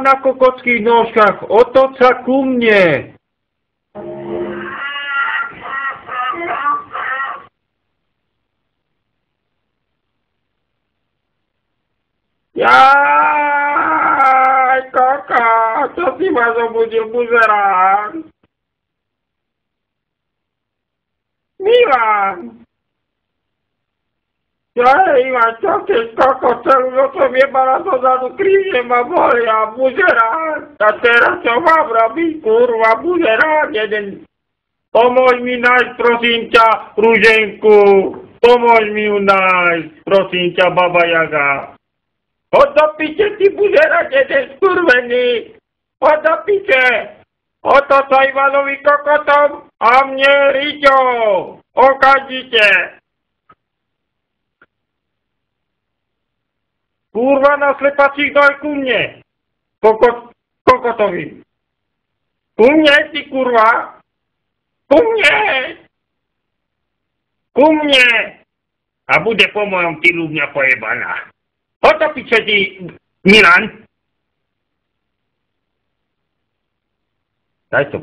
na kokockých nôžkach, otoč sa ku mne. Jaj, kaka, čo si ma zobudil, buzerák? Milan! Jaj, Ivan, čo keď koko celú noc jebala dozadu, kríže ma bolia, buzerák. A teraz čo mám robiť, kurva, buzerák jeden. Pomôž mi nájsť, prosím ťa, Ruženku. Pomôž mi ju nájsť, prosím ťa, Baba Jaga. Hoď do piče, ty buzerák jeden skurvený. Hoď do piče. Oto sa Ivanovi kokotom a mne Riťo. Okamžite. Kurva na slepacích doj ku mne. Kokotovi. Ku mne, ty kurva. Ku mne. Ku mne. A bude po mojom ty ľubňa pojebaná. Hoď do piče, ty Milan. Daj to.